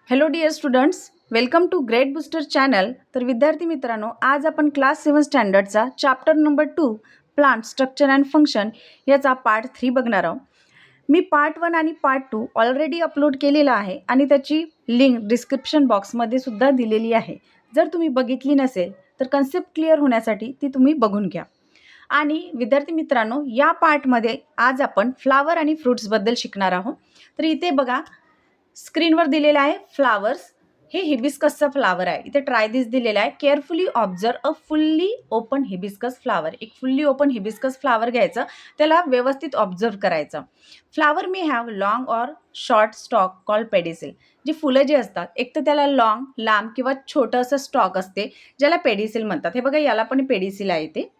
Hello dear students, welcome to great booster channel. तर विद्यार्थी मित्रांनो, आज आपण क्लास 7 स्टँडर्डचा chapter number 2 plant structure and function याचा पार्ट 3 बघणार आहोत. मी पार्ट 1 आणि पार्ट 2 ऑलरेडी अपलोड केलेला आहे आणि त्याची लिंक डिस्क्रिप्शन बॉक्समध्ये सुद्धा दिलेली आहे. जर तुम्ही बघितली नसेल तर कन्सेप्ट क्लिअर होण्यासाठी ती तुम्ही बघून घ्या. आणि विद्यार्थी मित्रांनो, या पार्टमध्ये आज आपण फ्लावर आणि फ्रुट्सबद्दल शिकणार आहोत. तर इथे बघा, स्क्रीनवर दिलेलं आहे फ्लावर्स. हे हिबिस्कसचं फ्लावर आहे. इथे ट्राय दिस दिलेला आहे. Carefully observe a fully open hibiscus flower. एक फुल्ली ओपन हिबिस्कस फ्लावर घ्यायचं, त्याला व्यवस्थित ऑब्झर्व करायचं. Flower may have long or short stalk called pedicel. जी फुलं जी असतात, एक तर त्याला लॉंग, लांब किंवा छोटं असं स्टॉक असते, ज्याला पेडिसिल म्हणतात. हे बघा, याला पण पेडिसिल आहे. ते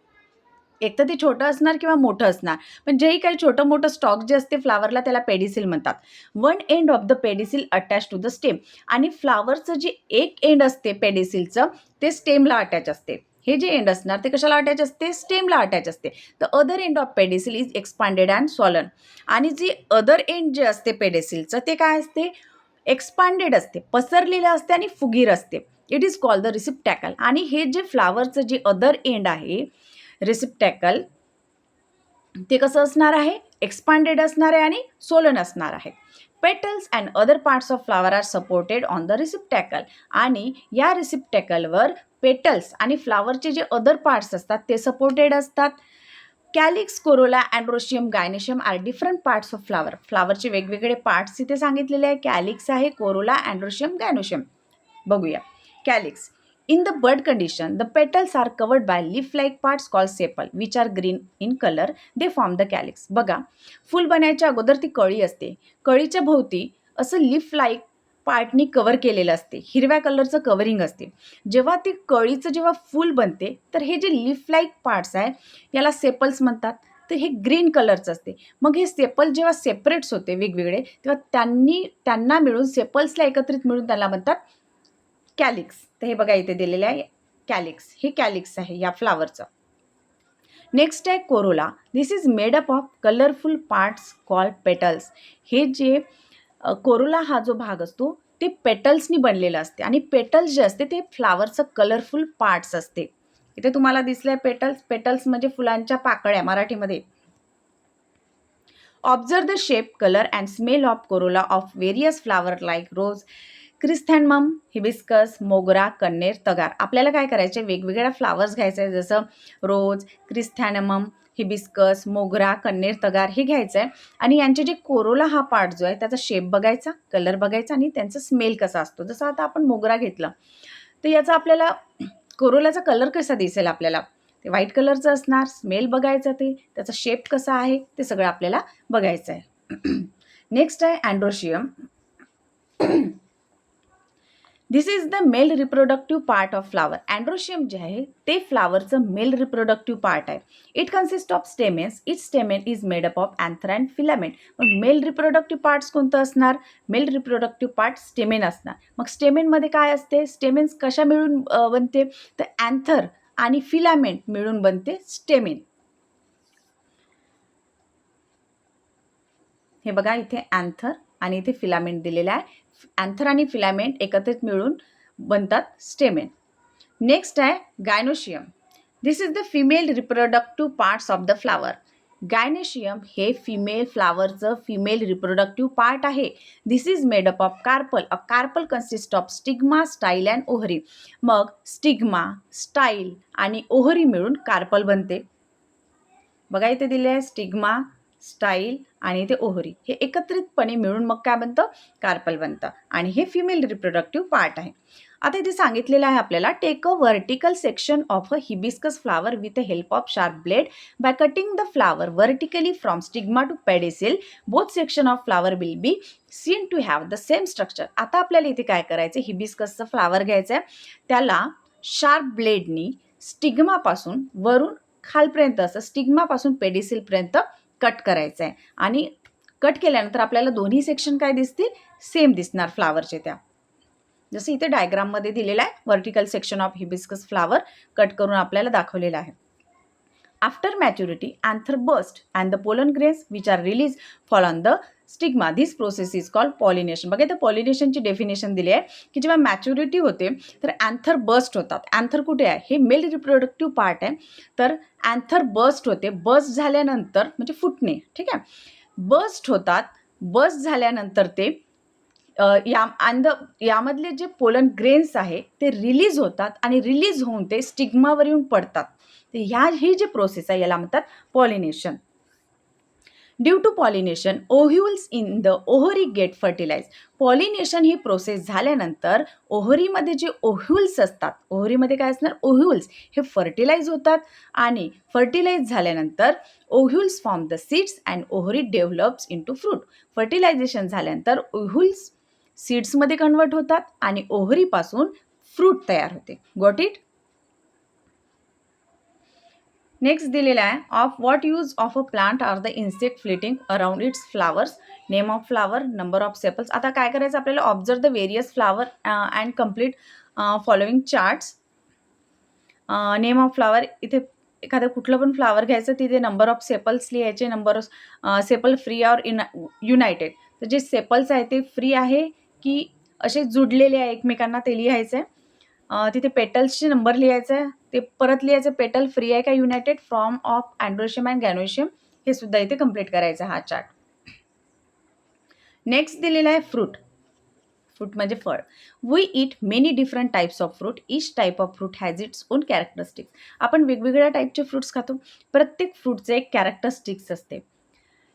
एक तर ते छोटं असणार किंवा मोठं असणार, पण जेही काही छोटं मोठं स्टॉक जे असते फ्लावरला, त्याला पेडिसिल म्हणतात. One end of the pedicel attach to the stem. आणि फ्लावरचं जे एक एंड असते पेडिसिलचं, ते स्टेमला अटॅच असते. हे जे एंड असणार ते कशाला अटॅच असते? स्टेमला अटॅच असते. The other end of pedicel is expanded and swollen. आणि जी अदर एंड जे असते पेडिसिलचं, ते काय असते? एक्सपांडेड असते, पसरलेलं असते आणि फुगीर असते. It is called the receptacle. आणि हे जे फ्लावरचं जे अदर एंड आहे, रिसिप्टॅकल, ते कसं असणार आहे? एक्सपांडेड असणार आहे आणि सोलन असणार आहे. Petals and other parts of flower are supported on the receptacle. आणि या रिसिप्टॅकलवर पेटल्स आणि फ्लावरचे जे अदर पार्ट्स असतात ते सपोर्टेड असतात. Calyx, corolla, androecium, gynoecium are different parts of flower. फ्लावरचे वेगवेगळे पार्ट्स इथे सांगितलेले आहे. कॅलिक्स आहे, कोरोला, अँड्रोशियम, गायनेशियम. बघूया. Calyx. In the bud condition, the petals are covered by leaf-like parts called sepal, which are green in color. They form the calyx. बघा, फूल बनायच्या अगोदर ती कळी असते. कळीच्या भोवती असं लीफ-लाईक पार्टनी कव्हर केलेलं असते. हिरव्या कलरचं कव्हरिंग असते. जेव्हा ती कळीचं जेव्हा फूल बनते, तर हे जे लीफ-लाईक पार्ट्स आहे, याला सेपल्स म्हणतात. तर हे ग्रीन कलरचं असते. मग हे सेपल जेव्हा सेपरेट्स होते वेगवेगळे, तेव्हा त्यांना मिळून, सेपल्सला एकत्रित मिळून त्याला म्हणतात कॅलिक्स. तर हे बघा, इथे दिलेले आहे कॅलिक्स. हे कॅलिक्स आहे या फ्लावरचं. नेक्स्ट आहे Corolla. This is made up of colourful parts called petals. हे जे कोरोला हा जो भाग असतो, ते पेटल्सनी बनलेलं असते. आणि पेटल्स जे असते ते फ्लावरचं कलरफुल पार्ट्स असते. इथे तुम्हाला दिसलंय पेटल्स. पेटल्स म्हणजे फुलांच्या पाकळ्या मराठीमध्ये. Observe the shape, colour and smell of corolla of various flower like rose, chrysanthemum, hibiscus, मोगरा, कन्नेर, तगार. आपल्याला काय करायचे? वेगवेगळ्या फ्लावर्स घ्यायचे आहे, जसं रोज, क्रिस्थॅनमम, हिबिस्कस, मोगरा, कन्नेर, तगार हे घ्यायचं आहे. आणि यांचे जे कोरोला हा पार्ट जो आहे, त्याचा शेप बघायचा, कलर बघायचा आणि त्यांचा स्मेल कसा असतो. जसं आता आपण मोगरा घेतला, तर याचा आपल्याला कोरोलाचा कलर कसा दिसेल आपल्याला? ते व्हाईट कलरचं असणार. स्मेल बघायचा, ते त्याचा शेप कसा आहे ते सगळं आपल्याला बघायचं आहे. नेक्स्ट आहे androecium. This is the male reproductive part of flower. Androecium जे आहे ते फ्लावरचं मेल रिप्रोडक्टिव्ह पार्ट आहे. It consist of stamens. Each stamen is made up of anther and filament. मग मेल रिप्रोडक्टिव्ह पार्ट्स कोणतं असणार? मेल रिप्रोडक्टिव्ह पार्ट स्टेमेन असणार. मग स्टेमेनमध्ये काय असते? स्टेमेन्स कशा मिळून बनते? तर अँथर आणि फिलामेंट मिळून बनते स्टेमेन. हे बघा, इथे अँथर आणि इथे फिलामेंट दिलेला आहे. अँथर आणि फिलामेंट एकत्रित मिळून बनतात स्टेमेन. नेक्स्ट आहे gynoecium. This is the female reproductive parts of the flower. Gynoecium हे फिमेल फ्लावरचं फिमेल रिप्रोडक्टिव्ह पार्ट आहे. This is made up of carpel. A carpel consist of stigma, style and ovary. मग stigma, style आणि ओहरी मिळून carpel बनते. बघा, इथे दिले आहे स्टिग्मा, स्टाईल आणि ते ओहरी हे एकत्रितपणे मिळून मग काय बनतं? कार्पल बनतं. आणि हे फिमेल रिप्रोडक्टिव्ह पार्ट आहे. आता इथे सांगितलेलं आहे आपल्याला, take a vertical section of a hibiscus flower with the help of sharp blade. By cutting the flower vertically from stigma to pedicel, both section of flower will be seen to have the same structure. आता आपल्याला इथे काय करायचं? हिबिस्कसचं flower घ्यायचं आहे, त्याला sharp ब्लेडनी स्टिग्मापासून वरून खालपर्यंत, असं स्टिग्मापासून पेडिसिलपर्यंत कट करायचं आहे. आणि कट केल्यानंतर आपल्याला दोन्ही सेक्शन काय दिसतील? सेम दिसणार फ्लावरचे. त्या जसं इथे डायग्राममध्ये दिलेलं आहे, vertical section of hibiscus flower cut करून आपल्याला दाखवलेलं आहे. After maturity, anther burst and the pollen grains which are released fall on the stigma. This process is called pollination. बघा इथं पॉलिनेशनची डेफिनेशन दिली आहे की जेव्हा मॅच्युरिटी होते तर अँथर बस्ट होतात. अँथर कुठे आहे? हे मेल रिप्रोडक्टिव्ह पार्ट आहे. तर अँथर बस्ट होते. बस्ट झाल्यानंतर म्हणजे फुटणे, ठीक आहे, बस्ट होतात. बस्ट झाल्यानंतर ते यामधले जे पोलन ग्रेन्स आहे ते रिलीज होतात आणि रिलीज होऊन ते स्टिग्मावर येऊन पडतात. तर ही जी प्रोसेस आहे याला म्हणतात pollination. Due to pollination ovules in the ovary get fertilize. Pollination ही प्रोसेस झाल्यानंतर ओव्हरीमध्ये जे ओव्ह्यूल्स असतात, ओव्हरीमध्ये काय असणार? ओव्ह्यूल्स हे फर्टिलाइज होतात आणि फर्टिलाइज झाल्यानंतर ovules form the seeds and ovary develops into fruit. Fertilisation झाल्यानंतर ओव्ह्यूल्स सीड्समध्ये कन्वर्ट होतात आणि ओव्हरीपासून फ्रूट तयार होते. Got it? नेक्स्ट दिलेला आहे of what use of a plant are the insect flitting around its flowers. Name of flower, number of sepals. आता काय करायचं आपल्याला? Observe the various flower and complete following charts. Name of flower, इथे एखादं कुठलं पण फ्लावर घ्यायचं, तिथे नंबर ऑफ सेपल्स लिहायचे, number of sepal free or united. तर जे सेपल्स आहे ते फ्री आहे की असे जुडलेले आहे एकमेकांना ते लिहायचं आहे. तिथे पेटल्सचे नंबर लिहायचा आहे, ते परत लिहायचं पेटल फ्री आहे का united, form of androecium and gynoecium, हे सुद्धा इथे कंप्लीट करायचं हा चार्ट. नेक्स्ट दिलेला आहे फ्रूट. फ्रूट म्हणजे फळ. We eat many different types of fruit. Each type of fruit has its own characteristics. आपण वेगवेगळ्या टाईपचे फ्रूट्स खातो. प्रत्येक फ्रूटचे एक कॅरेक्टरिस्टिक्स असते.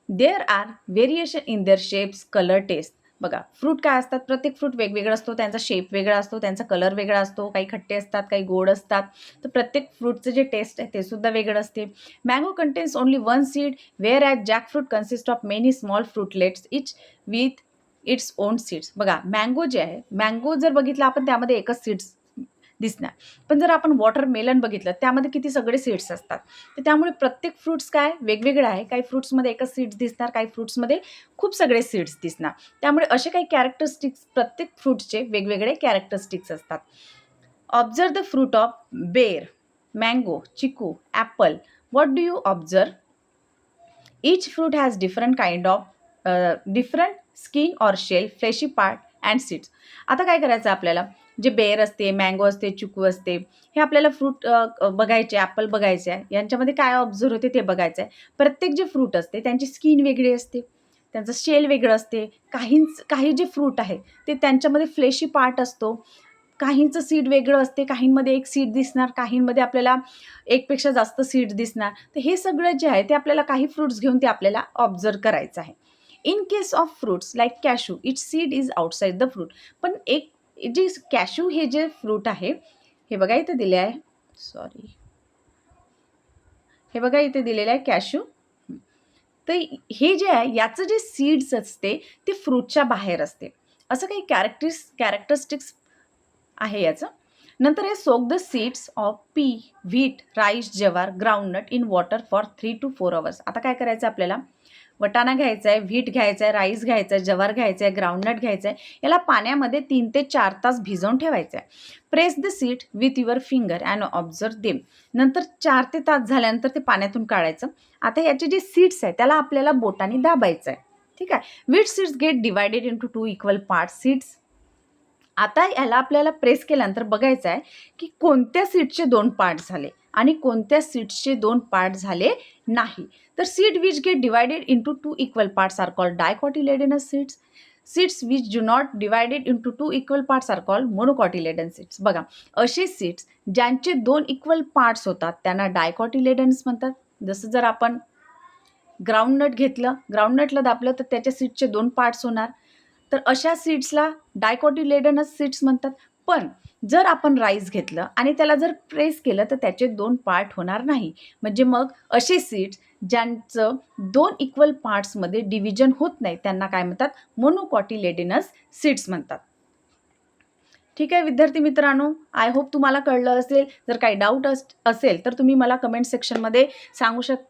There are variation in their shapes, colour, taste. बघा फ्रूट काय असतात? प्रत्येक फ्रूट वेगवेगळा असतो, त्यांचा शेप वेगळा असतो, त्यांचा कलर वेगळा असतो, काही खट्टे असतात, काही गोड असतात. तर प्रत्येक फ्रूटचं जे टेस्ट आहे ते सुद्धा वेगळं असते. Mango contains only one seed, whereas jackfruit consist of many small fruitlets each with its own seeds. बघा मँगो जे आहे, मँगो जर बघितलं आपण त्यामध्ये एकच सीड्स दिसणार, पण जर आपण वॉटरमेलन बघितलं त्यामध्ये किती सगळे सीड्स असतात. तर त्यामुळे प्रत्येक फ्रूट्स काय वेगवेगळं आहे. काही फ्रूट्समध्ये एकच सीड्स दिसणार, काही फ्रूट्समध्ये खूप सगळे सीड्स दिसणार. त्यामुळे असे काही कॅरेक्टरिस्टिक्स प्रत्येक फ्रूटचे वेगवेगळे कॅरेक्टरिस्टिक्स असतात. Observe the fruit of ber, mango, chikoo, apple. What do you observe? Each fruit has different kind of different skin or shell, fleshy part and seeds. आता काय करायचं आपल्याला? जे बेर असते, मँगो असते, चिकू असते, हे आपल्याला फ्रूट बघायचे, ॲपल बघायचे आहे. यांच्यामध्ये काय ऑब्झर्व होते ते बघायचं आहे. प्रत्येक जे फ्रूट असते त्यांची स्किन वेगळी असते, त्यांचं शेल वेगळं असते. काही जे फ्रूट आहे ते त्यांच्यामध्ये फ्लेशी पार्ट असतो. काहींचं सीड वेगळं असते, काहींमध्ये एक सीड दिसणार, काहींमध्ये आपल्याला एकपेक्षा जास्त सीड दिसणार. तर हे सगळं जे आहे ते आपल्याला काही फ्रूट्स घेऊन ते आपल्याला ऑब्झर्व करायचं आहे. In case of fruits like cashew, it's seed is outside the fruit. पण एक जे कॅशू हे जे फ्रूट आहे, हे बघा इथे दिले आहे, सॉरी, हे बघा इथे दिलेलं आहे कॅशू. तर हे जे आहे याचं जे सीड्स असते ते फ्रूटच्या बाहेर असते. असं काही कॅरेक्टरिस्टिक्स आहे याचं. नंतर हे soak the seeds of pea, wheat, rice, jowar, groundnut in water for 3 to 4 hours. आता काय करायचं आपल्याला? वटाणा घ्यायचा आहे, व्हीट घ्यायचा आहे, राईस घ्यायचा आहे, जवार घ्यायचा आहे, ग्राउंडनट घ्यायचं आहे. याला पाण्यामध्ये 3 ते 4 तास भिजवून ठेवायचं आहे. Press the seed with your finger and observe them. नंतर 4 ते तास झाल्यानंतर ते पाण्यातून काढायचं. आता याचे जे सीड्स आहेत त्याला आपल्याला बोटाने दाबायचं आहे, ठीक आहे. Wheat seeds get divided into 2 equal parts. Seeds, आता याला आपल्याला प्रेस केल्यानंतर बघायचं आहे की कोणत्या सीडचे 2 पार्ट झाले आणि कोणत्या सीड्सचे 2 पार्ट झाले नाही. तर seed which get divided into 2 equal parts are called dicotyledonous seeds. Seeds which do not divided into 2 equal parts are called monocotyledon seeds. बघा असे सीड्स ज्यांचे 2 इक्वल पार्ट्स होतात त्यांना डायकॉटिलेडन्स म्हणतात. जसं जर आपण ग्राउंडनट घेतलं, ग्राउंडनटला दाबलं तर त्याच्या सीडचे 2 पार्ट्स होणार. तर अशा सीड्सला डायकॉटिलेडनस सीड्स म्हणतात. पण जर आपण राईस घेतलं आणि त्याला जर प्रेस केलं तर त्याचे 2 पार्ट होणार नाही. म्हणजे मग असे सीड्स ज्यांचं 2 इक्वल पार्ट्समध्ये डिव्हिजन होत नाही त्यांना काय म्हणतात? मोनोकॉटिलेडनस सीड्स म्हणतात. ठीक आहे विद्यार्थी मित्रांनो, आय होप तुम्हाला कळलं असेल. जर काही डाऊट असेल तर तुम्ही मला कमेंट सेक्शनमध्ये सांगू शकता.